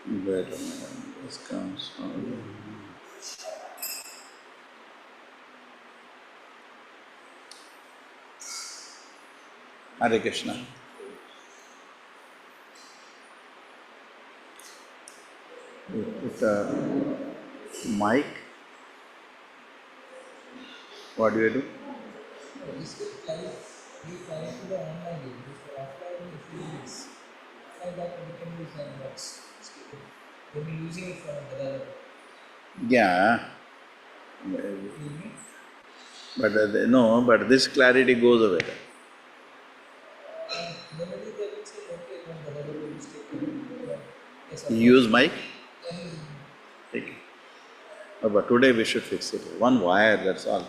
Better this comes from Hare Krishna. With a mic, what do you do? This will be connected to the online game. For offline, if we use offline that we can use the box. We'll be using it for another. Yeah. But no, but this clarity goes away. Generally, they will say, okay, when the other will mistake. You use mic? Take it. Oh, but today we should fix it. One wire, that's all.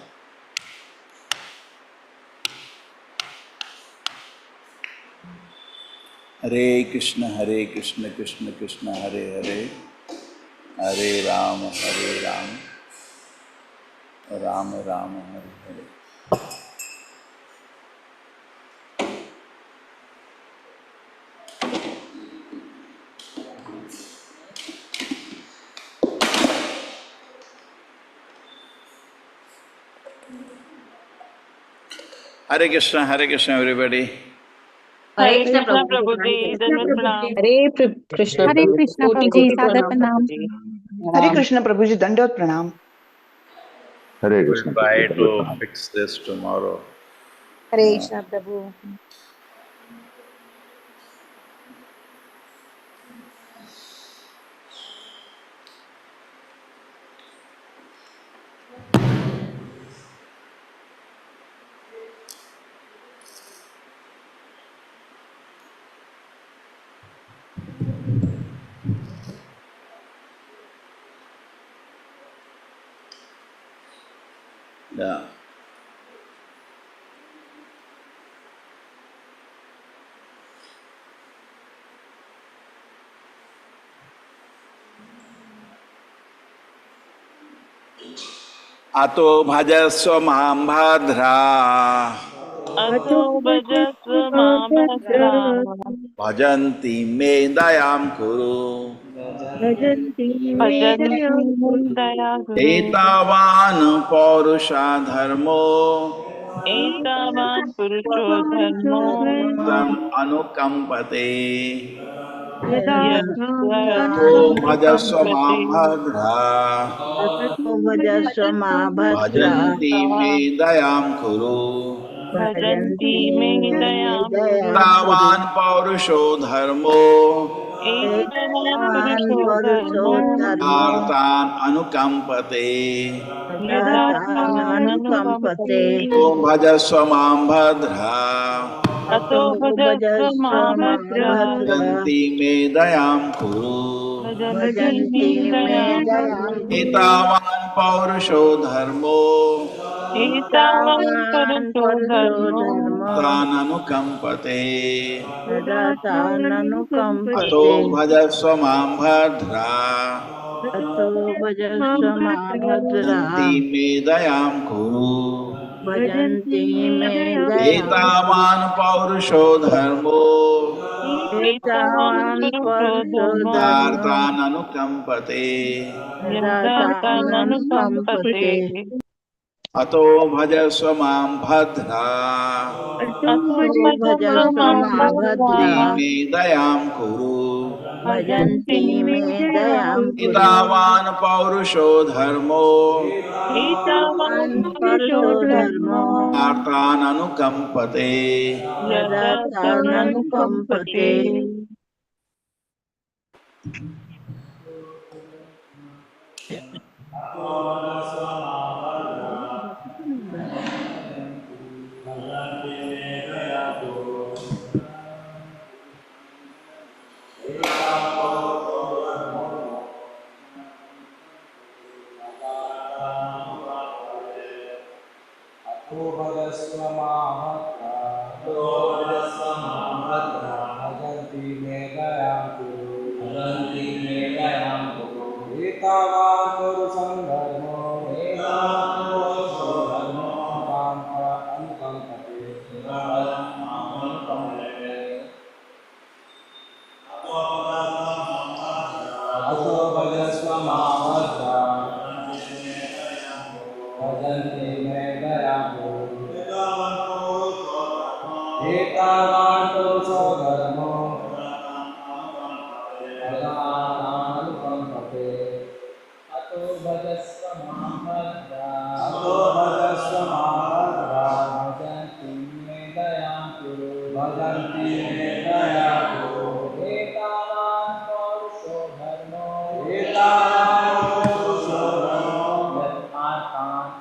Hare Krishna, Krishna Krishna, Hare Hare, Hare Rama, Rama Rama, Hare Hare. Hare Krishna, everybody. Hare Krishna Prabhuji, Dandavat Pranam. Hare Krishna Hare Krishna Prabhuji, Sadat Pranam. Hare Krishna Prabhuji, Dandavat Pranam. Hare We'll Krishna. try to fix this tomorrow. Hare Krishna Prabhu. Yeah. Ato bhajasva mam bhadra Ato Bhajasva Mabhadra bhajanti me dayam kuru Bhajanti Daya Guru etavan paurusha dharmo Etavan Purusho Dharmo tam anukampate Yadya ato bhajasva mam Anukampate bhadra bhajanti me dayam kuru Bhajanti Me Dayam Guru tavan paurusho dharmo Etavan Purusho Dharmo artan anukampate Yadatan Anukampate Om bhajasva mam bhadra Ato Bhajasva Mabhadra janti me dayam kuru Bhajanti Me Dayam Guru etavan paurusho dharmo Etavan Purusho Dharmo tan anukampate Yadatan ato Anukampate bhajasva mam bhadra Ato Bhajasva Mabhadra janti me dayam kuru Bhajanti Me Dayam etavan paurusho dharmo Etavan Purusho Dharmo artan anukampate Yadatan Anukampate ato bhajasva mam bhadra Ato Bhajasva Mabhadra me dayam kuru Bhajanti Me Dayam etavan paurusho dharmo Etavan Purusho Dharmo artan anukampate Yadatan Anukampate एतावान् पुरुषो धर्मो यदानानुकम्पते अतो भजस्व मां भद्रा भजन्ति मे दयां कुरु एतावान् पौरुषो धर्मो यदार्थान्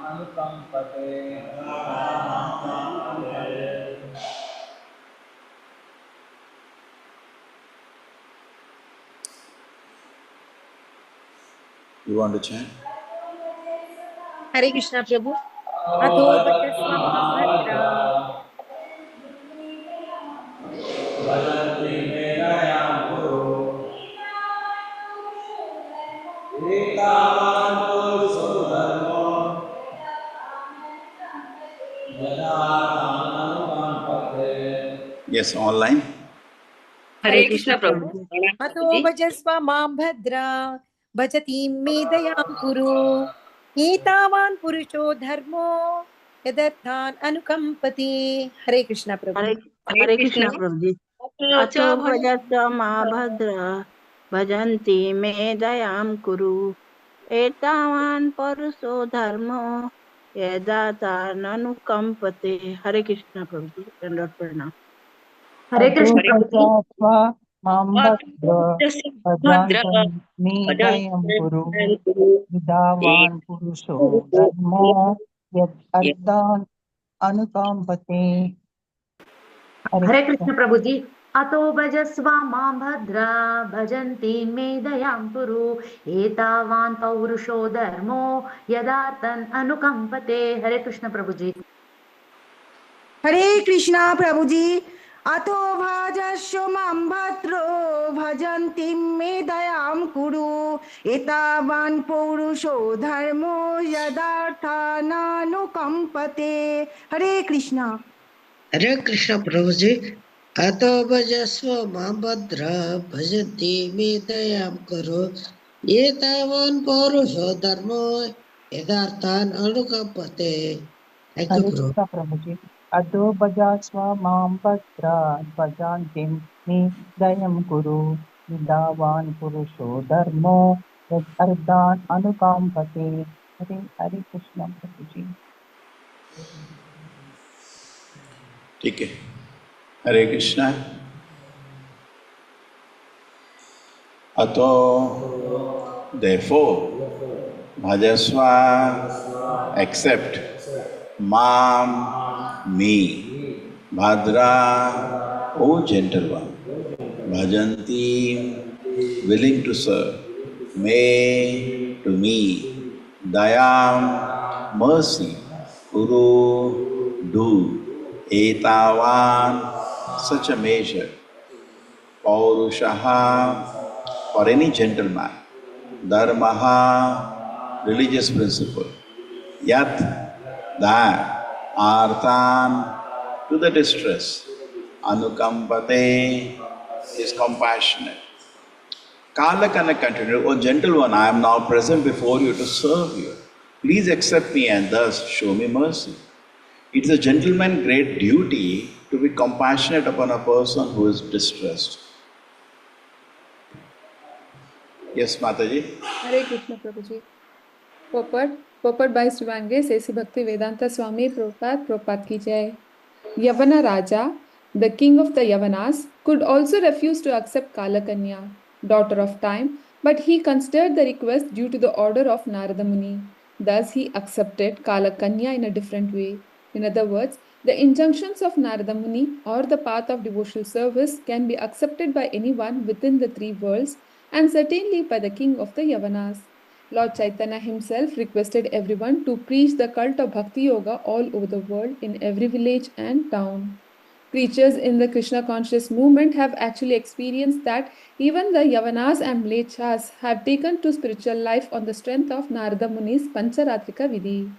अनुकम्पते You want to chant? Hare Krishna Prabhu. Ato bhajasva mam bhadra. भजन्ति मे दयां कुरु एतावान् पुरुषो धर्मो यदार्थान् अनुकम्पते. Yes, online. Hare Krishna Prabhu. Ato bhajasva mam bhadra. Bhajatim me dayam kuru. Etavan purusho dharmo. Yadarthan anukampati. Hare Krishna Prabhu. Hare Krishna Prabhu. अतो भजस्व मा भद्र भजन्ति मे दयां कुरु एतावान् परुषो धर्मो यदा ताननुकम्पते. हरे कृष्ण प्रभु जी, दंडवत प्रणाम. Hare Krishna Prabhu. मां भद्र भजान्ति दयं कुरु विदावान् पुरुषो धर्मो यदर्थान् अनुकम्पते. Hare Krishna Prabhu ji. Ato bhajasva mam bhadra bhajanti me dayam kuru etavan paurusho dharmo yadartan anukampate. Hare Krishna Prabhu ji. हरे कृष्णा प्रभु जी. अतो भजस्व मां भद्रो भजन्ति मे दयां कुरु एतावान् पौरुषो धर्मो यदार्थानानुकम्पते. हरे कृष्णा. हरे कृष्ण प्रभु जी. अतो भजस्व मां भद्र भजन्ति मे दयां कुरु एतावान् पौरुषो धर्मो यदार्थान् अनुकम्पते. Thank you, Hare Prabhu. Krishna प्रभु जी. अदो भजस्व मां भद्र भजान्ति दयं कुरु विदावान् पुरुषो धर्मो यदर्थान् अनुकम्पते. हरे हरे कृष्ण प्रभु जी. ठीक है. Hare Krishna. Ato, therefore, bhajasva, accept, mam, me, bhadra, O gentle one, bhajanti, willing to serve, me, to me, dayam, mercy, kuru, do, etavan, such a measure, paurushaha, for any gentleman, dharmaha, religious principle, yat, that, arthan, to the distress, anukampate, is compassionate. Kalakana continued, O gentle one, I am now present before you to serve you. Please accept me and thus show me mercy. It is a gentleman's great duty to be compassionate upon a person who is distressed. Yes, Mataji. Hare Krishna Prabhuji. Purport by Srimad Grace A.C. Bhakti Vedanta Swami Prabhupada ki jai. Yavana Raja, the king of the Yavanas, could also refuse to accept Kalakanya, daughter of time, but he considered the request due to the order of Narada Muni. Thus he accepted Kalakanya in a different way. In other words, the injunctions of Narada Muni or the path of devotional service can be accepted by anyone within the three worlds and certainly by the king of the Yavanas. Lord Chaitanya himself requested everyone to preach the cult of Bhakti Yoga all over the world in every village and town. Preachers in the Krishna conscious movement have actually experienced that even the Yavanas and Mlechas have taken to spiritual life on the strength of Narada Muni's Pancharatrika Vidhi.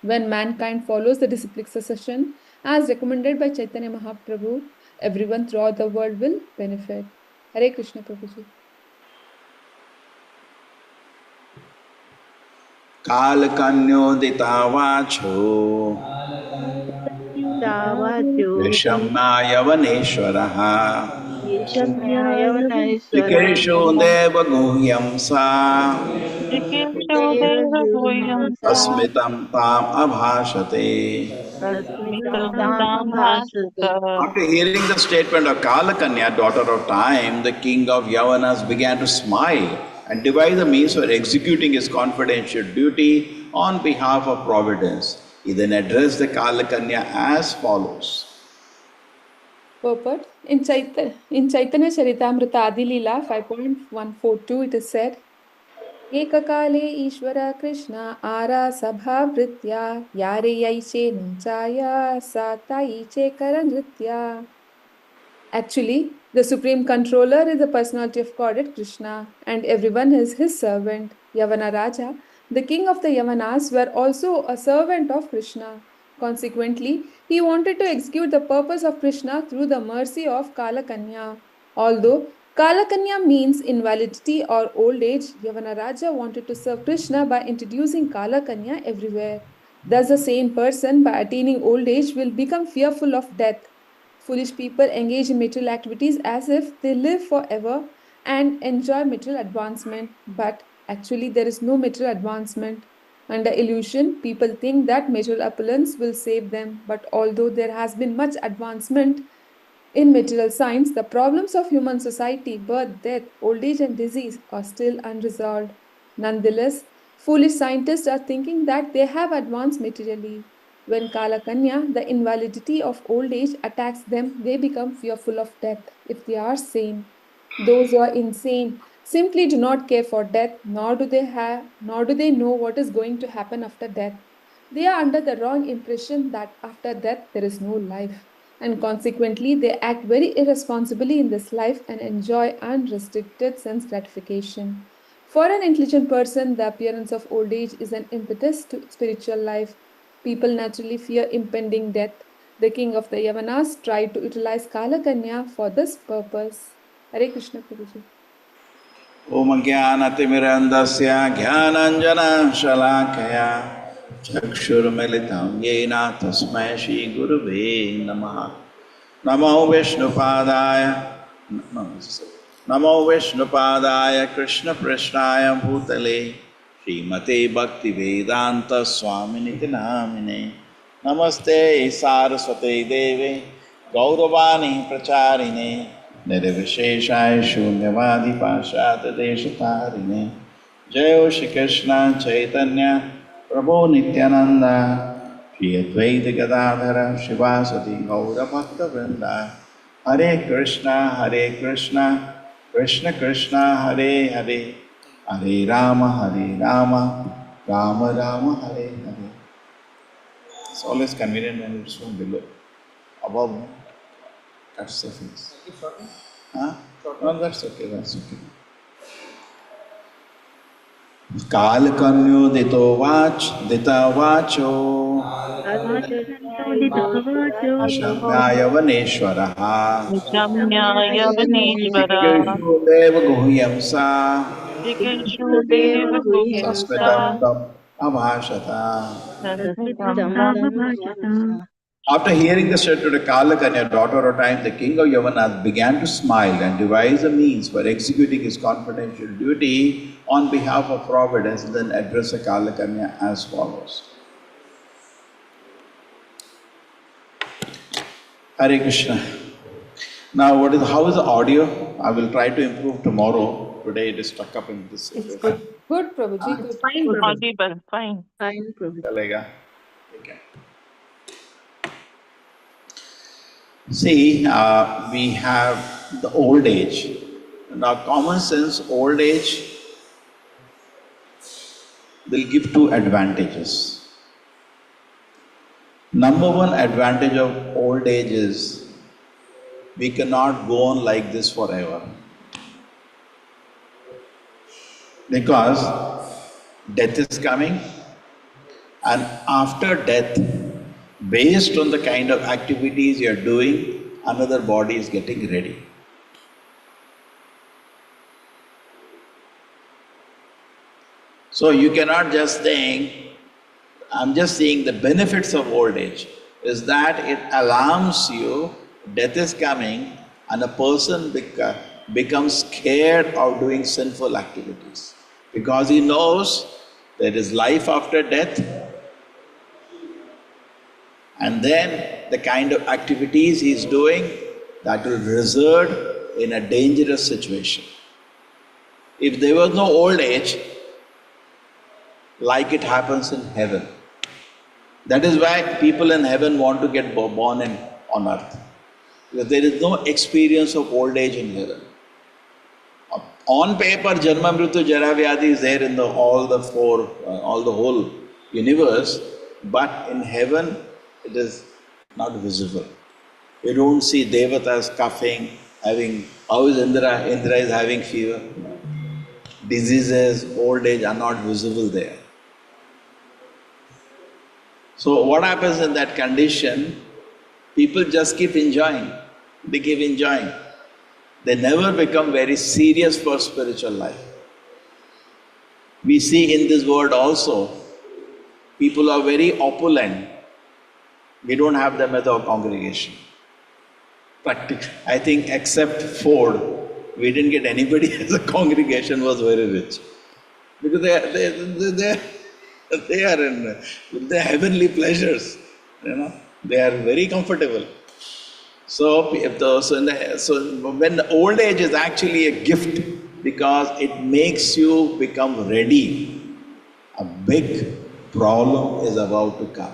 When mankind follows the disciplic succession as recommended by Chaitanya Mahaprabhu, everyone throughout the world will benefit. Hare Krishna Prabhuji. Kalakanyodita vacho तावज्योति Vishamnayavaneshwaraha ईशन्यायवनैश्वरः Jikesho deva guhyam sa देवगुह्यंसा Asmitam tam abhashate. अस्मितं तामभासते. After hearing the statement of Kalakanya, daughter of time, the king of Yavanas began to smile and devise a means for executing his confidential duty on behalf of Providence. He then addressed the Kalakanya as follows. Purport. In Chaitanya Charitamrita Adi Leela 5.142 it is said, Ekakale Ishvara Krishna Ara Sabhavritya Yare Yaiche Nunchaya Sataiche Karanritya. Actually, the Supreme Controller is the personality of Godhead Krishna, and everyone is his servant. Yavana Raja, the king of the Yavanas, were also a servant of Krishna. Consequently, he wanted to execute the purpose of Krishna through the mercy of Kalakanya. Although Kalakanya means invalidity or old age, Yavana Raja wanted to serve Krishna by introducing Kalakanya everywhere. Thus, a sane person, by attaining old age, will become fearful of death. Foolish people engage in material activities as if they live forever and enjoy material advancement, but actually, there is no material advancement. Under illusion, people think that material opulence will save them, but although there has been much advancement in material science, the problems of human society, birth, death, old age, and disease, are still unresolved. Nonetheless, foolish scientists are thinking that they have advanced materially. When Kalakanya, the invalidity of old age, attacks them, they become fearful of death if they are sane. Those who are insane simply do not care for death, nor do they know what is going to happen after death. They are under the wrong impression that after death there is no life, and consequently they act very irresponsibly in this life and enjoy unrestricted sense gratification. For an intelligent person, the appearance of old age is an impetus to spiritual life. People naturally fear impending death. The king of the Yavanas tried to utilize Kalakanya for this purpose. Hare Krishna Prabhuji. Om Jnanatimirandasya Jnananjana Shalakaya Chakshurmilitam Yena Tasmai Shri Guruve Namaha Namo Vishnupadaya Namo Vishnupadaya Krishna Prishnaya Bhutale Srimate Bhakti Vedanta Swaminiti Namine Namaste Saraswate Deve Gauravani Pracharine Nirvisheshaya Shunyavadi Pashata Deshatarine Jai Shri Krishna Chaitanya Prabhu Nityananda Shri Advaita Gadadhara Shivasati Gaura Bhakta Vrinda Hare Krishna Krishna Krishna Hare Hare Hare Rama Rama Rama Hare Hare. It's always convenient when it's from below. Above, that's the face. Huh? No, that's okay. Kalkanyo dita vacho Shamyaya vaneshwaraha Jikeshu deva guhyam sa Sasmitam tam abhashata. After hearing the statement of Kalakanya, daughter of time, the king of Yavanas began to smile and devise a means for executing his confidential duty on behalf of Providence, and then addressed the Kalakanya as follows. Hare Krishna. Now, how is the audio? I will try to improve tomorrow. Today it is stuck up in this situation. Good, Prabhuji. Good. Fine, Prabhuji. Fine, Prabhu. Chalega. Okay. See, we have the old age. Now, common sense, old age will give two advantages. Number one advantage of old age is we cannot go on like this forever. Because death is coming, and after death, based on the kind of activities you are doing, another body is getting ready. So you cannot just think, I'm just seeing the benefits of old age. is that it alarms you, death is coming, and a person becomes scared of doing sinful activities. Because he knows there is life after death, and then the kind of activities he is doing, that will result in a dangerous situation. If there was no old age, like it happens in heaven. That is why people in heaven want to get born on earth. Because there is no experience of old age in heaven. On paper, Janma, Mrityu, Jara, Vyadhi is there in all the whole universe, but in heaven it is not visible. You don't see devatas coughing, how is Indra? Indra is having fever. Diseases, old age are not visible there. So what happens in that condition? People just keep enjoying. They keep enjoying. They never become very serious for spiritual life. We see in this world also, people are very opulent. We don't have them at our congregation. I think except Ford, we didn't get anybody as a congregation was very rich. Because they are in the heavenly pleasures, they are very comfortable. So when old age is actually a gift, because it makes you become ready. A big problem is about to come.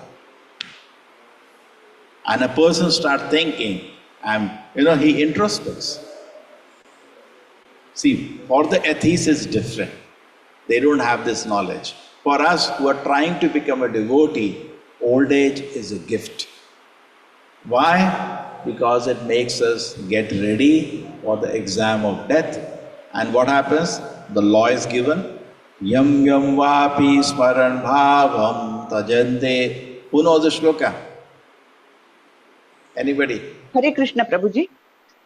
And a person starts thinking, he introspects. See, for the atheists it's different. They don't have this knowledge. For us who are trying to become a devotee, old age is a gift. Why? Because it makes us get ready for the exam of death. And what happens? The law is given. Yam yam vapi smaran bhavam tajante. Who knows the shloka? Anybody? Hare Krishna Prabhuji.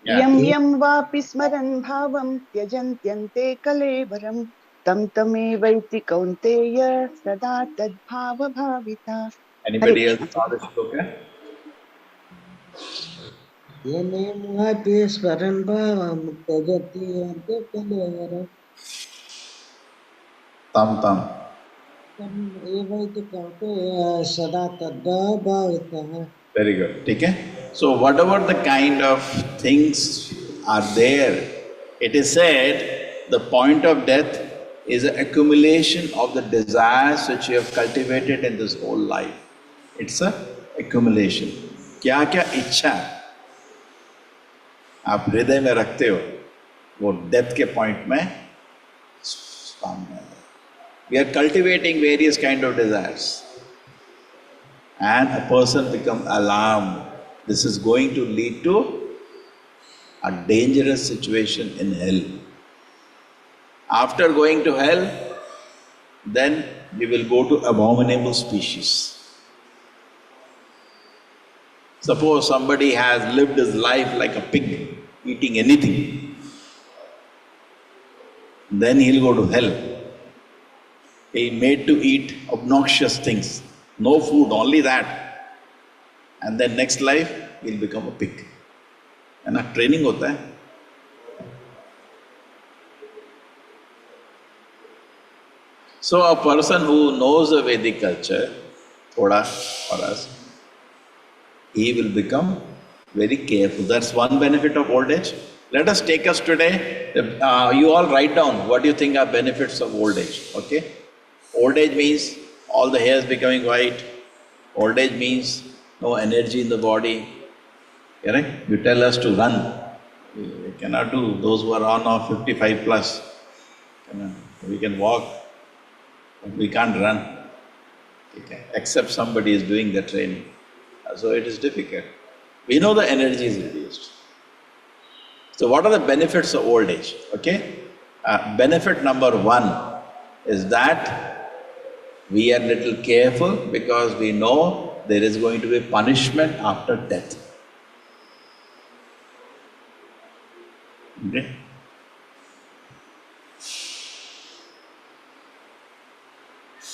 Yeah. Yam yam vapi smaran bhavam tyajantyante kalevaram tam tamevaiti kaunteya sada tad bhava bhavita. Anybody else know the shloka? Yamemvapi smaran bhavam tajati kalevaram Tam. evaiti kaunteya sada tad bhava bhavita. Very good. Okay? So whatever the kind of things are there, it is said the point of death is an accumulation of the desires which you have cultivated in this whole life. It's a accumulation. क्या इच्छा आप हृदय में रखते हो, वो death के point में सामने आता है. We are cultivating various kind of desires. And a person becomes alarmed. This is going to lead to a dangerous situation in hell. After going to hell, then we will go to abominable species. Suppose somebody has lived his life like a pig, eating anything. Then he'll go to hell. He made to eat obnoxious things. No food, only that. And then next life, he'll become a pig. And a training hota hai. So a person who knows the Vedic culture, thoda for us, he will become very careful. That's one benefit of old age. Let us take us today. You all write down what you think are benefits of old age. Okay? Old age means all the hairs becoming white. Old age means no energy in the body. Correct? You tell us to run. We cannot do. Those who are on or 55 plus, we can walk, but we can't run. Okay. Except somebody is doing the training. So it is difficult. We know the energy is reduced. So what are the benefits of old age? Okay? Benefit number one is that we are little careful because we know there is going to be punishment after death. Okay?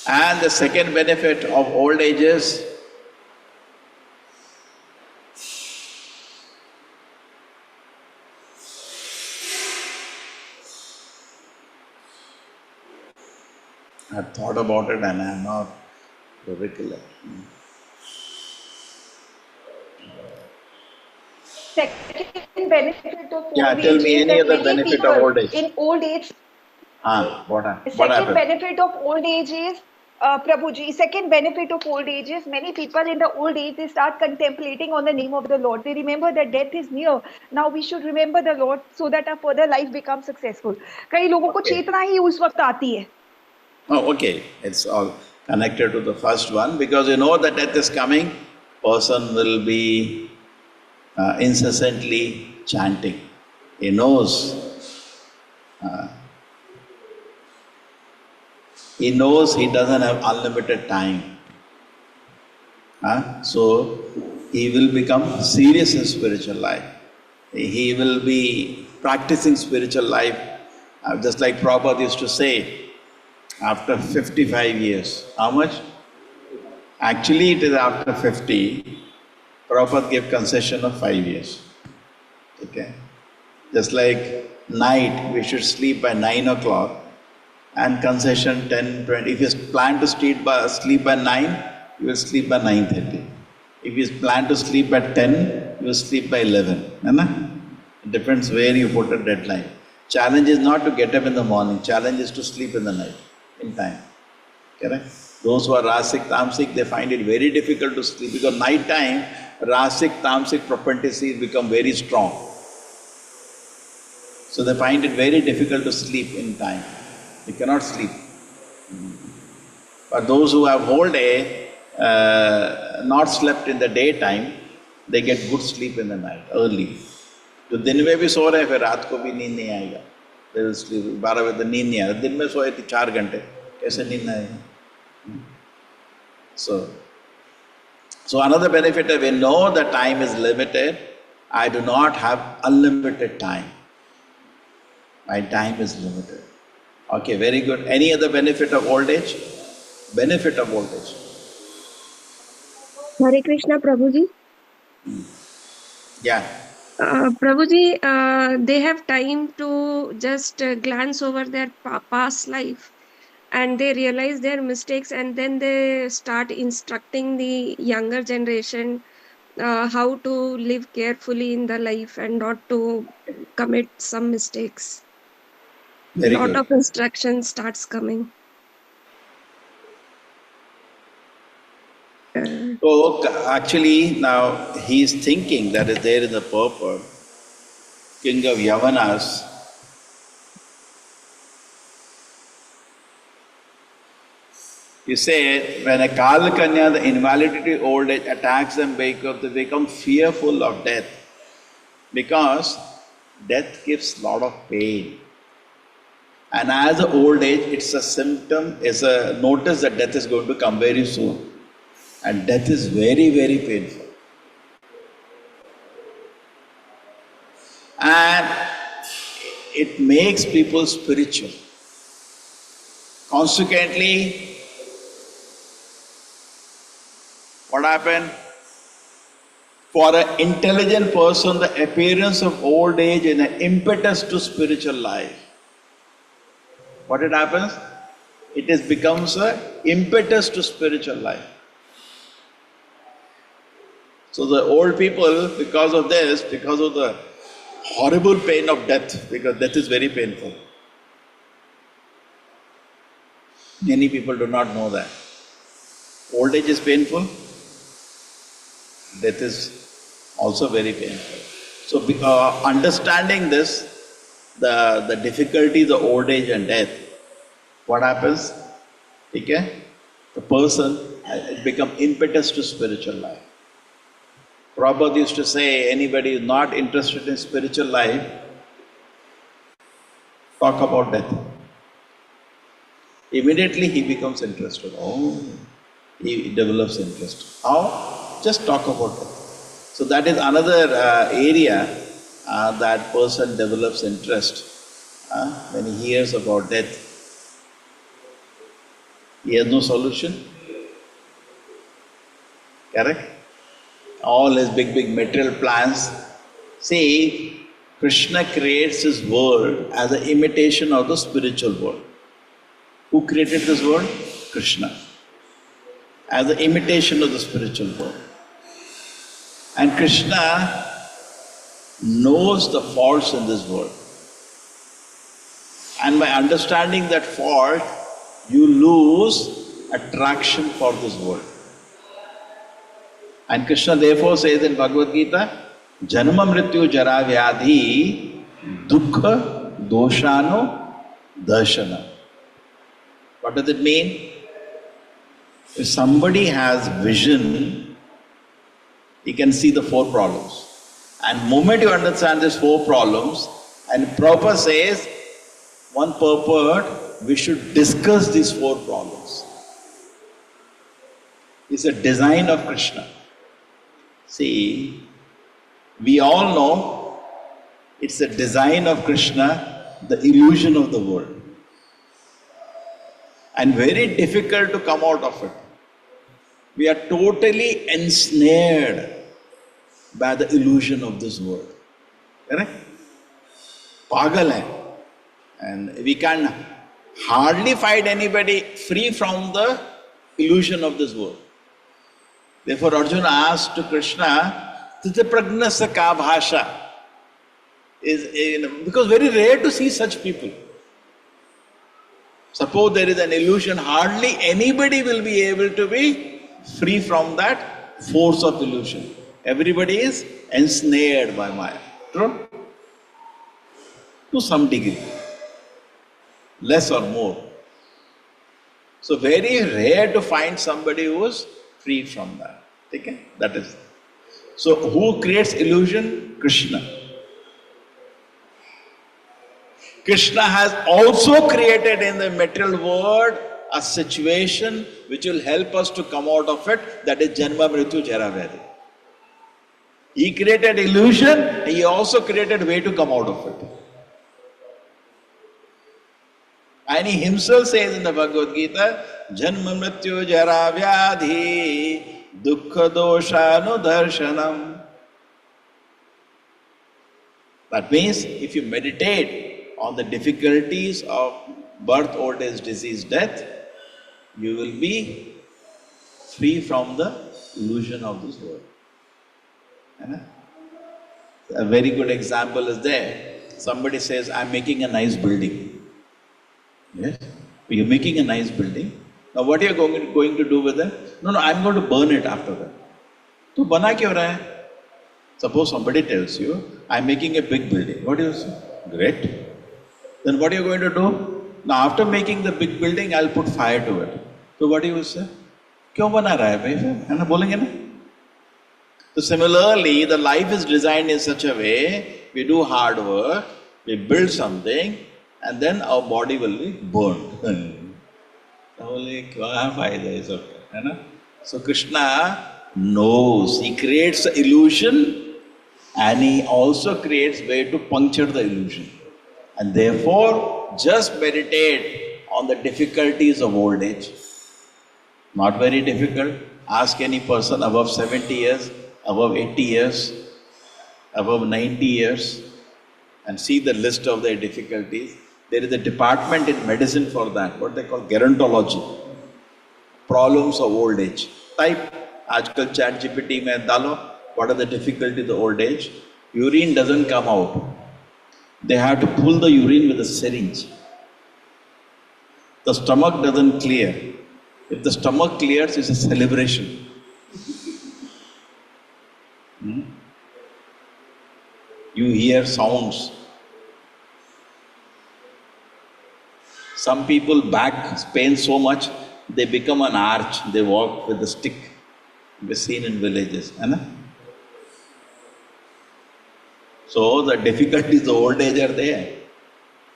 And the second benefit of old age is I thought about it and I am not recollect. Second benefit of Yeah, old tell age me is any that other many benefit of people old age. in old age. What Second happened? benefit of old age is, Prabhuji, second benefit of old age is many people in the old age, they start contemplating on the name of the Lord. They remember that death is near. Now we should remember the Lord so that our further life becomes successful. कई लोगों को Okay. चेतना ही उस वक्त आती है. Oh, okay. It's all connected to the first one because you know that death is coming. Person will be incessantly chanting. He knows. He knows he doesn't have unlimited time. So he will become serious in spiritual life. He will be practicing spiritual life, just like Prabhupada used to say, after 55 years. How much? Actually, it is after 50. Prabhupada gave concession of 5 years. Okay? Just like night, we should sleep by 9 o'clock and concession 10, 20. If you plan to sleep by 9, you will sleep by 9:30. If you plan to sleep at 10, you will sleep by 11. It depends where you put a deadline. Challenge is not to get up in the morning. Challenge is to sleep in the night, in time. Correct? Those who are Rasik, Tamsik, they find it very difficult to sleep because night time, Rasik, Tamsik propensities become very strong. So they find it very difficult to sleep in time. They cannot sleep. But those who have whole day, not slept in the daytime, they get good sleep in the night, early. तो दिन में भी सो रहे फिर रात को भी नींद नहीं आएगा. They will sleep 12 बजे नींद नहीं आ रहा. दिन में सोए 4 घंटे, कैसे नींद आएगा? So another benefit is we know the time is limited. I do not have unlimited time. My time is limited. Okay, very good. Any other benefit of old age? Benefit of old age. Hare Krishna, Prabhuji. Yeah. Prabhuji, they have time to just glance over their past life and they realize their mistakes and then they start instructing the younger generation how to live carefully in the life and not to commit some mistakes. Very Lot good. of instruction starts coming. So actually now he is thinking that is there in the purport, king of Yavanas. He said, when a Kalakanya, the invalidity of old age attacks them because they become fearful of death. Because death gives lot of pain. And as the old age, it's a symptom, it's a notice that death is going to come very soon. And death is very, very painful. And it makes people spiritual. Consequently, what happened? For an intelligent person, the appearance of old age is an impetus to spiritual life. What it happens? It becomes an impetus to spiritual life. So the old people, because of this, because of the horrible pain of death, because death is very painful. Many people do not know that. Old age is painful. Death is also very painful. So understanding this, the difficulty, the old age and death, what happens? Okay? The person, it becomes impetus to spiritual life. Prabhupada used to say, anybody who is not interested in spiritual life, talk about death. Immediately he becomes interested. Oh, he develops interest. How? Just talk about death. So that is another area that person develops interest. When he hears about death, he has no solution. Correct? All his big material plans. See, Krishna creates his world as an imitation of the spiritual world. Who created this world? Krishna. As an imitation of the spiritual world. And Krishna knows the faults in this world. And by understanding that fault, you lose attraction for this world. And Krishna therefore says in Bhagavad Gita, Janma Mrityu Jara Vyadhi Dukkha Doshano Darshana. What does it mean? If somebody has vision, he can see the four problems. And the moment you understand these four problems, and Prabhupada says, one purport, we should discuss these four problems. It's a design of Krishna. See, we all know it's a design of Krishna, the illusion of the world. And very difficult to come out of it. We are totally ensnared by the illusion of this world. Correct? Pagal hai. And we can hardly find anybody free from the illusion of this world. Therefore Arjuna asked to Krishna, Tite pragnasa ka bhasha? Because very rare to see such people. Suppose there is an illusion, hardly anybody will be able to be free from that force of illusion. Everybody is ensnared by Maya. True? To some degree. Less or more. So very rare to find somebody who is free from that. Okay? That is. So who creates illusion? Krishna. Krishna has also created in the material world a situation which will help us to come out of it, that is Janma Mrityu Jara Vyadhi. He created illusion, he also created way to come out of it. And he himself says in the Bhagavad Gita, Janma Mrityu Jara Vyadhi Dukkha Doshanu Darshanam. That means if you meditate on the difficulties of birth, old age, disease, death, you will be free from the illusion of this world. A very good example is there. Somebody says, I'm making a nice building. Yes? You're making a nice building. Now what are you going to do with it? No, I'm going to burn it after that. So, bana kya ho raha hai? Suppose somebody tells you, I'm making a big building. What do you say? Great. Then what are you going to do? Now after making the big building, I'll put fire to it. So what do you say? Kyun bana raha hai bhai? है ना बोलेंगे ना? So similarly, the life is designed in such a way, we do hard work, we build something, and then our body will be burned. So Krishna knows, he creates the illusion and he also creates way to puncture the illusion. And therefore, just meditate on the difficulties of old age. Not very difficult. Ask any person above 70 years, above 80 years, above 90 years, and see the list of their difficulties. There is a department in medicine for that, what they call gerontology. Problems of old age. Type, आजकल chat GPT में डालो, what are the difficulties of old age? Urine doesn't come out. They have to pull the urine with a syringe. The stomach doesn't clear. If the stomach clears, it's a celebration. You hear sounds. Some people back pain so much, they become an arch. They walk with a stick. We've seen in villages. So the difficulties of old age are there.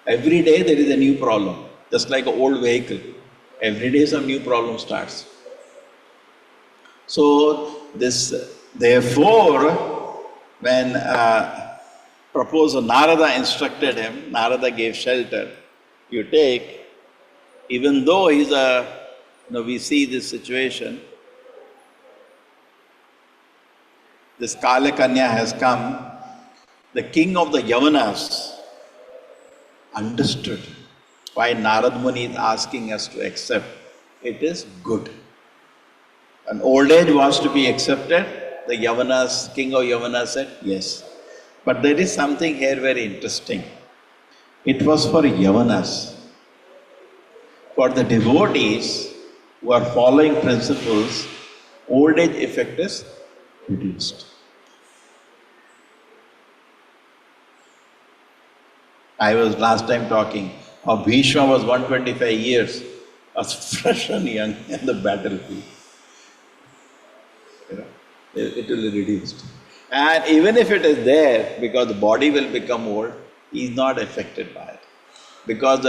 Every day there is a new problem. Just like an old vehicle. Every day some new problem starts. So therefore, when Professor Narada instructed him, Narada gave shelter. You take, even though he's we see this situation, this Kala Kanya has come, the king of the Yavanas understood Why Narad Muni is asking us to accept. It is good. An old age was to be accepted. The Yavanas, king of Yavana said, yes. But there is something here very interesting. It was for Yavanas. For the devotees who are following principles, old age effect is reduced. I was last time talking how Bhishma was 125 years, was fresh and young in the battlefield. It will be reduced. And even if it is there, because the body will become old, he is not affected by it. Because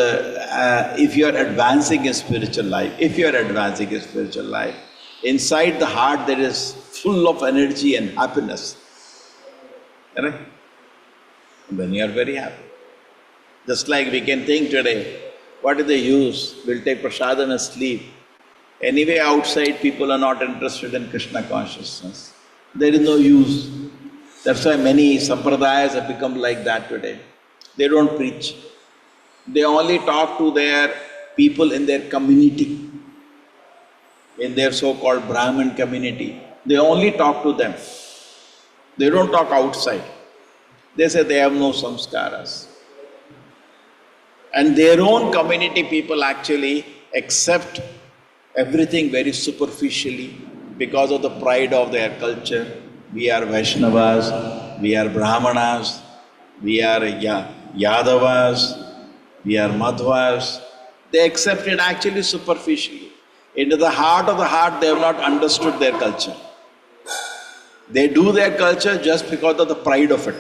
if you are advancing in spiritual life, inside the heart there is full of energy and happiness. Right? Then you are very happy. Just like we can think today, what is the use? We'll take prasadam and sleep. Anyway, outside people are not interested in Krishna consciousness. There is no use. That's why many sampradayas have become like that today. They don't preach. They only talk to their people in their community, in their so-called Brahmin community. They only talk to them. They don't talk outside. They say they have no samskaras. And their own community people actually accept everything very superficially because of the pride of their culture. We are Vaishnavas, we are Brahmanas, we are Yadavas, we are Madhvas. They accept it actually superficially. Into the heart of the heart, they have not understood their culture. They do their culture just because of the pride of it.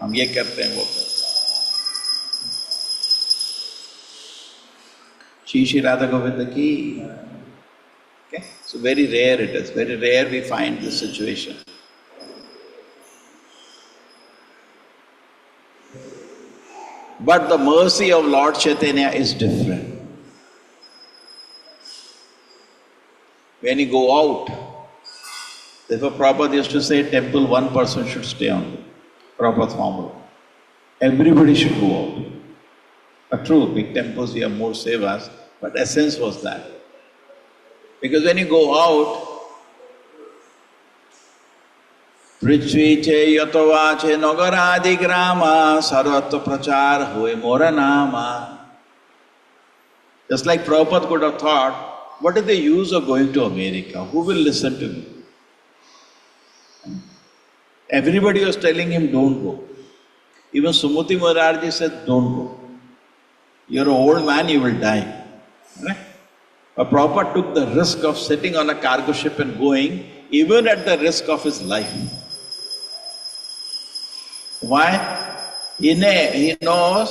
हम ये करते हैं वो करते हैं. Shri Radha Govinda ki. Okay? So very rare it is. Very rare we find this situation. But the mercy of Lord Chaitanya is different. When you go out, therefore Prabhupada used to say, temple one person should stay only. Prabhupada formula. Everybody should go out. But true, big temples we have more sevas, but essence was that. Because when you go out, Prithvi che yatava che nagaradi grama sarvatva prachar hoye mora nama. Just like Prabhupada could have thought, what is the use of going to America? Who will listen to me? Everybody was telling him, don't go. Even Sumati Morarji said, don't go. You're an old man, you will die. Right? But Prabhupada took the risk of sitting on a cargo ship and going, even at the risk of his life. Why? He knows,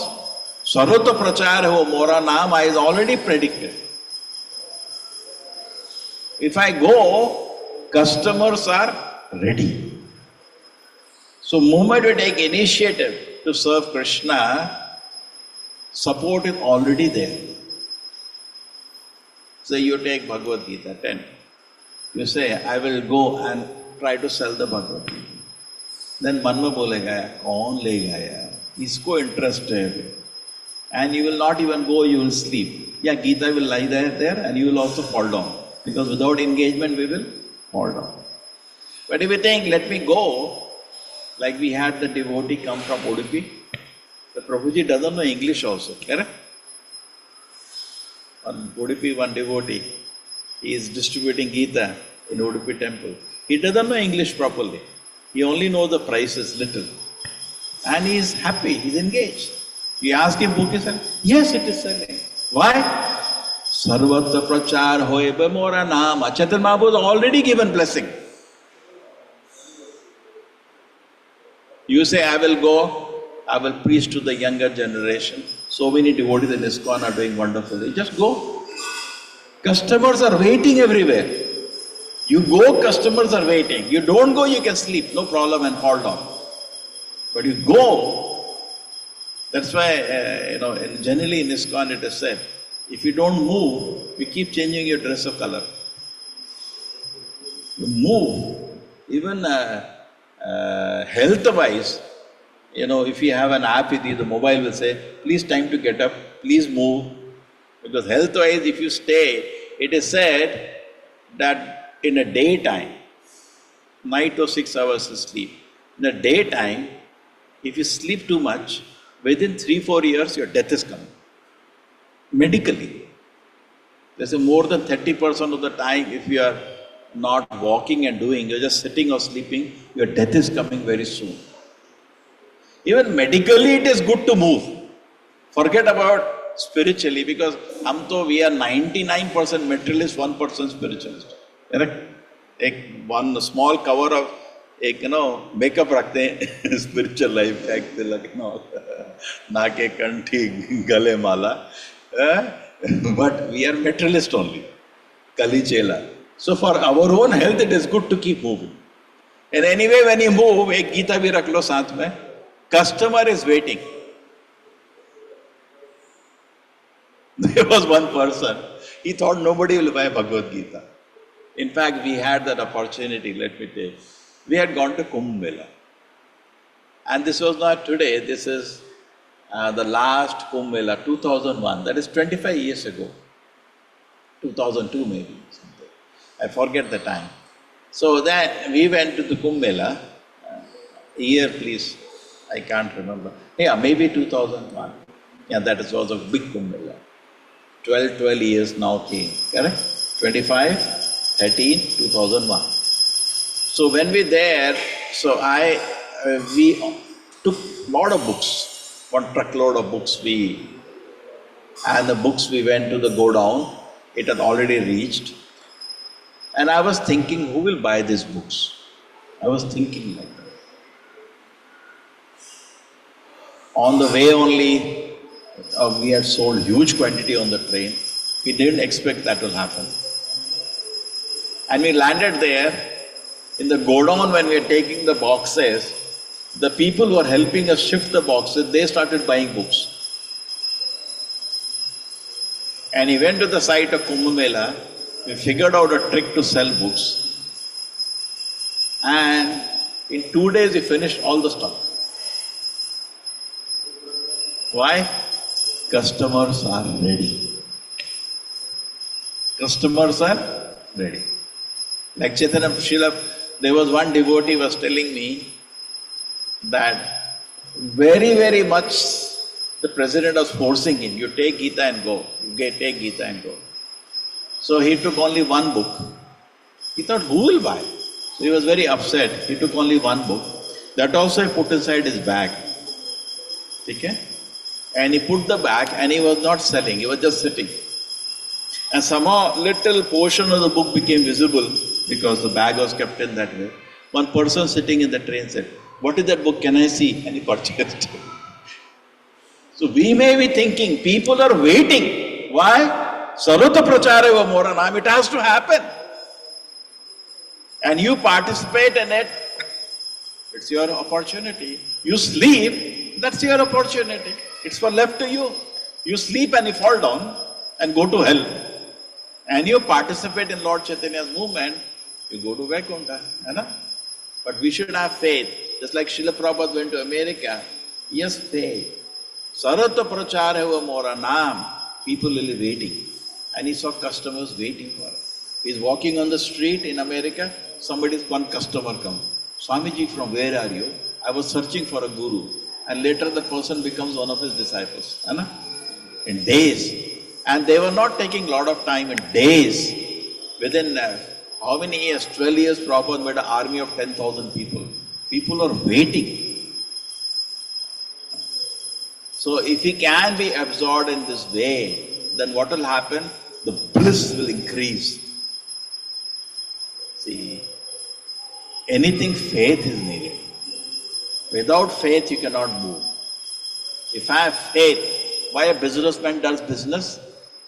Sarvata Prachar ho Mora Nama is already predicted. If I go, customers are ready. So moment we take initiative to serve Krishna, support is already there. So you take Bhagavad Gita 10. You say, I will go and try to sell the Bhagavad Gita. Then Manma bolega, kaun lega yaar? Isko interested. And you will not even go, you will sleep. Yeah, Gita will lie there and you will also fall down. Because without engagement we will fall down. But if you think, let me go, like we had the devotee come from Udupi, the Prabhuji doesn't know English also, correct? On Udupi, one devotee, he is distributing Gita in Udupi temple. He doesn't know English properly. He only knows the prices little. And he is happy, he is engaged. We ask him, book is selling? Yes, it is selling. Why? Sarvatra prachar hoye bemora nama. Chaitanya Mahaprabhu has already given blessing. You say, I will go, I will preach to the younger generation. So many devotees in ISKCON are doing wonderfully. Just go. Customers are waiting everywhere. You go, customers are waiting. You don't go, you can sleep, no problem, and fall down. But you go, that's why, generally in ISKCON it is said, if you don't move, you keep changing your dress of color. You move, even health-wise, if you have an app with you, the mobile will say, please time to get up, please move. Because health-wise, if you stay, it is said that in a daytime, night or 6 hours of sleep. In the daytime, if you sleep too much, within 3-4 years, your death is coming. Medically. There's a more than 30% of the time, if you are not walking and doing, you're just sitting or sleeping, your death is coming very soon. Even medically, it is good to move. Forget about spiritually, because we are 99% materialist, 1% spiritualist. Correct? One small cover of makeup रखते हैं spiritual life नाके कंठी गले माला, but we are materialist only, kali chela. So for our own health, it is good to keep moving. And anyway, when you move, एक गीता भी रख लो साथ में. Customer is waiting. There was one person, he thought nobody will buy Bhagavad Gita. In fact, we had that opportunity, let me tell you. We had gone to Kumbh Mela. And this was not today, this is the last Kumbh Mela, 2001, that is 25 years ago. 2002 maybe, something. I forget the time. So then we went to the Kumbh Mela, year please, I can't remember. Yeah, maybe 2001. Yeah, that was a big Kumbh Mela. 12 years now came, correct? 25, 13, 2001. So when we there, so we took lot of books, one truckload of books and the books we went to the go down, it had already reached. And I was thinking, who will buy these books? I was thinking like that. On the way only, we had sold huge quantity on the train. We didn't expect that will happen. And we landed there. In the godown, when we were taking the boxes, the people who were helping us shift the boxes, they started buying books. And we went to the site of Kumbh Mela. We figured out a trick to sell books. And in 2 days, we finished all the stuff. Why? Customers are ready. Customers are ready. Like Chaitanya Srila, there was one devotee was telling me that very, very much the president was forcing him, you take Gita and go, take Gita and go. So he took only one book. He thought, who will buy? So he was very upset. He took only one book. That also he put inside his bag. Okay? And he put the bag and he was not selling, he was just sitting. And somehow little portion of the book became visible because the bag was kept in that way. One person sitting in the train said, what is that book, can I see? And he purchased it. So we may be thinking, people are waiting. Why? Sarvatra prachareva moranam, it has to happen. And you participate in it, it's your opportunity. You sleep, that's your opportunity. It's for left to you. You sleep and you fall down and go to hell. And you participate in Lord Chaitanya's movement, you go to Vaikuntha. But we should have faith. Just like Srila Prabhupada went to America, he has faith. Sarvatra prachareva moranam, people will be waiting. And he saw customers waiting for him. He's walking on the street in America, one customer comes. Swamiji, from where are you? I was searching for a guru. And later the person becomes one of his disciples. In days. And they were not taking a lot of time, in days. Within how many years? 12 years, Prabhupada made an army of 10,000 people. People are waiting. So if he can be absorbed in this way, then what will happen? The bliss will increase. See, anything faith is needed. Without faith, you cannot move. If I have faith, why a businessman does business?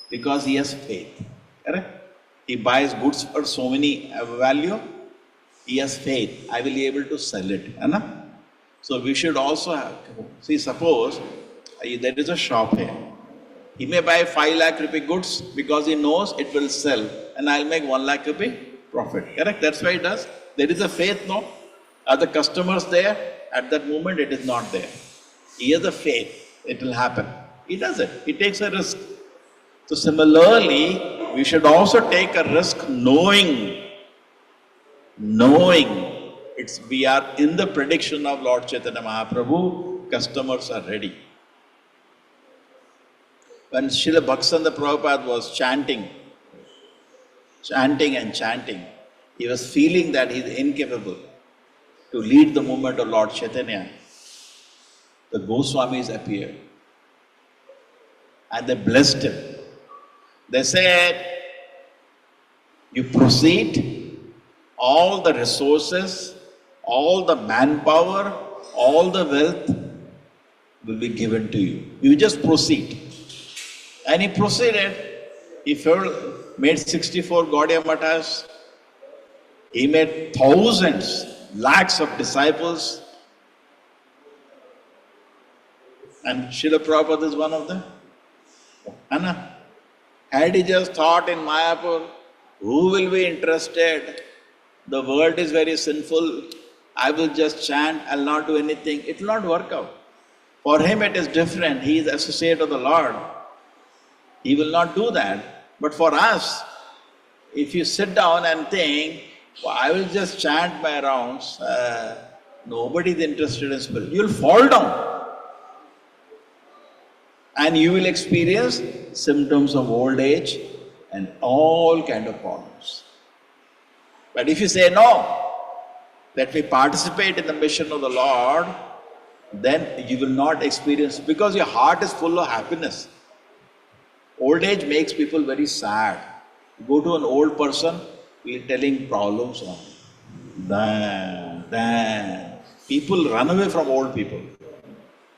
Because he has faith. Correct? He buys goods for so many value, he has faith. I will be able to sell it. So we should also have, see, suppose there is a shop here. He may buy 5 lakh rupee goods because he knows it will sell and I'll make 1 lakh rupee profit. Correct? That's why he does. There is a faith, no? Are the customers there? At that moment, it is not there. He has a faith. It will happen. He does it. He takes a risk. So similarly, we should also take a risk knowing we are in the prediction of Lord Chaitanya Mahaprabhu, customers are ready. When Srila Bhaktivinoda Prabhupada was chanting, he was feeling that he is incapable to lead the movement of Lord Chaitanya. The Goswamis appeared and they blessed him. They said, you proceed, all the resources, all the manpower, all the wealth will be given to you. You just proceed. And he proceeded. He made 64 Gaudiya Mathas. He made thousands, lakhs of disciples. And Srila Prabhupada is one of them. Anna, had he just thought in Mayapur, who will be interested? The world is very sinful. I will just chant, I'll not do anything. It will not work out. For him it is different. He is associate of the Lord. He will not do that. But for us, if you sit down and think, well, I will just chant my rounds, nobody is interested in spirit, you will fall down. And you will experience symptoms of old age and all kind of problems. But if you say no, that we participate in the mission of the Lord, then you will not experience, because your heart is full of happiness. Old age makes people very sad. Go to an old person, he is telling problems on. People run away from old people.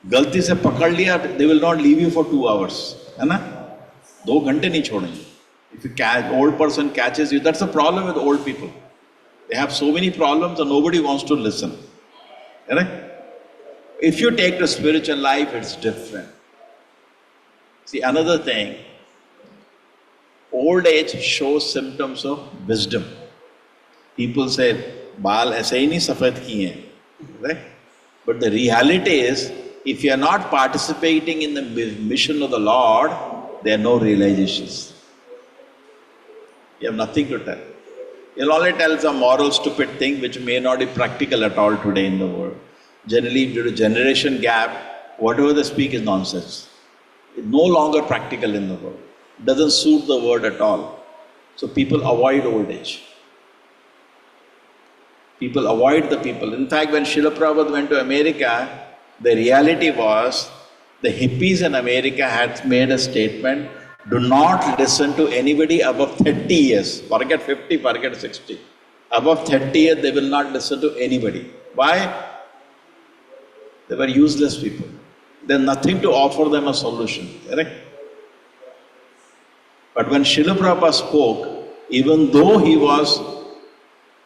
गलती से पकड़ लिया, they will not leave you for 2 hours, है ना? 2 घंटे नहीं छोड़ेंगे. If you catch, old person catches you, that's the problem with old people. They have so many problems and nobody wants to listen. Right? If you take the spiritual life, it's different. See, another thing, old age shows symptoms of wisdom. People say, बाल ऐसे ही नहीं सफेद किए हैं, right? But the reality is, if you are not participating in the mission of the Lord, there are no realizations. You have nothing to tell. You'll only tell some moral stupid thing which may not be practical at all today in the world. Generally, due to generation gap, whatever they speak is nonsense. It's no longer practical in the world. It doesn't suit the word at all. So people avoid old age. People avoid the people. In fact, when Srila Prabhupada went to America, the reality was the hippies in America had made a statement, do not listen to anybody above 30 years. Forget 50, forget 60. Above 30 years, they will not listen to anybody. Why? They were useless people. There's nothing to offer them a solution. Correct? But when Srila Prabhupada spoke, even though he was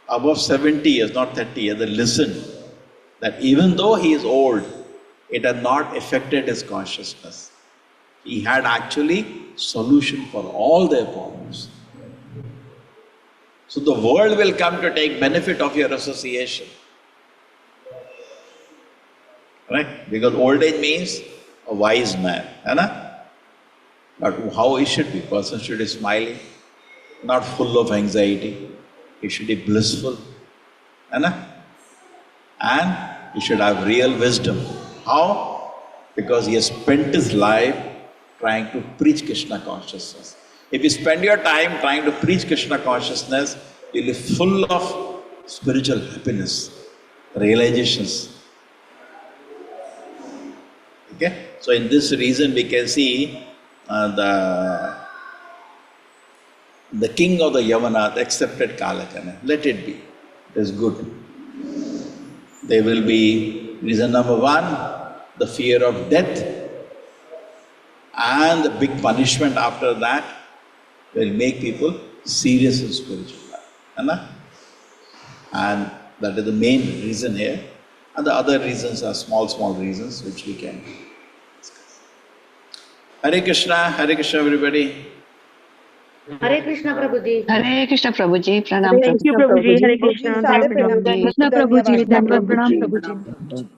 above 70 years, not 30 years, they listened. That even though he is old, it had not affected his consciousness. He had actually solution for all their problems. So the world will come to take benefit of your association. Right? Because old age means a wise man. Right? But how he should be? Person should be smiling, not full of anxiety. He should be blissful. Right? And he should have real wisdom. How? Because he has spent his life trying to preach Krishna consciousness. If you spend your time trying to preach Krishna consciousness, you'll be full of spiritual happiness, realizations. Okay? So in this reason we can see the king of the Yavana accepted Kalakana. Let it be. It is good. There will be, reason number 1, the fear of death, and the big punishment after that will make people serious in spiritual life. And that is the main reason here. And the other reasons are small reasons which we can discuss. Hare Krishna everybody. हरे कृष्ण प्रभु जी। हरे कृष्ण प्रभु जी, प्रणाम हरे प्रभु thank you Krishna प्रभु प्रभु जी, जी। हरे प्रभु जी कृष्ण, दंड सादर प्रणाम। प्रणाम जी। प्रभु कृष्ण जी, प्रभु जी, धन्यवाद दंड प्रभु प्रणाम जी। प्रभु जी।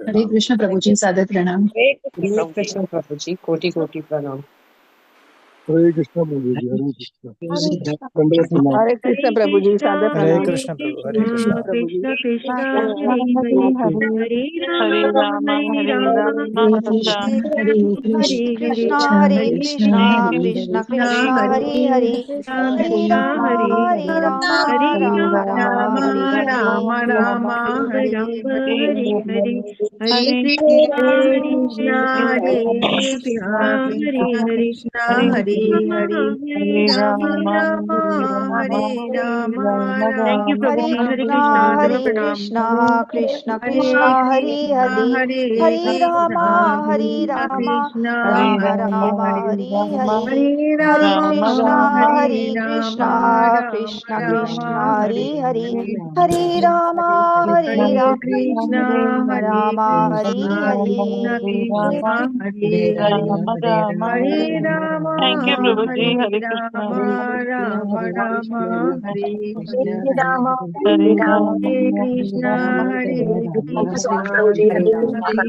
हरे कृष्ण प्रभु जी, सादर प्रणाम। हरे कृष्ण हरे प्रभु जी। कृष्ण प्रभु जी, कोटि कोटि प्रणाम। हरे कृष्णा प्रभु जी, हरे कृष्णा। हरे कृष्ण प्रभु दंडवत जी। प्रणाम। हरे हरे कृष्ण प्रभु जी, कृष्ण सादर हरे प्रणाम। कृष्ण प्रभु, हरे कृष्ण। कृष्ण प्रभु जी। कृष्ण कृष्ण कृष्ण हरे हरे हरे हरे हरे हरे राम हरे हरे राम राम हरे राम कृष्ण हरे हरे कृष्ण हरे कृष्ण हरे कृष्ण हरे हरे कृष्ण हरे कृष्ण हरे हरे हरे कृष्ण राम हरे हरे राम राम हरे हरे राम राम राम राम राम राम हरे हरे राम हरे हरे हरे हरे हरे कृष्ण हरे कृष्ण हरे कृष्ण कृष्ण हरे कृष्ण हरे कृष्ण हरे हरे राम हरे हरे राम हरे राम हरे हरे राम थैंक यू राम प्रभु हरे जी, हरे राम कृष्णा, दंड हरे प्रणाम। Krishna Krishna Krishna Hare Hare Krishna Hare Hare Hare Rama Krishna Hare Krishna Rama Krishna Ram Hare Ram Hare Hare Hare Hare Hare Ram Krishna Hare Hare Ram Krishna Ram Krishna Ram Krishna Hare Hare Hare Hare Hare Rama Hare Hare Ram Krishna Hare Ram Hare Krishna Krishna Hare Krishna Hare Hare Ram Ram. Hare Ram thank you Prabhu ji, Hare Hare Ram Krishna. Ram Ram Hare Hare Hare Hare Ram Krishna Hare Thank you so Krishna much, Prabhuji. Krishna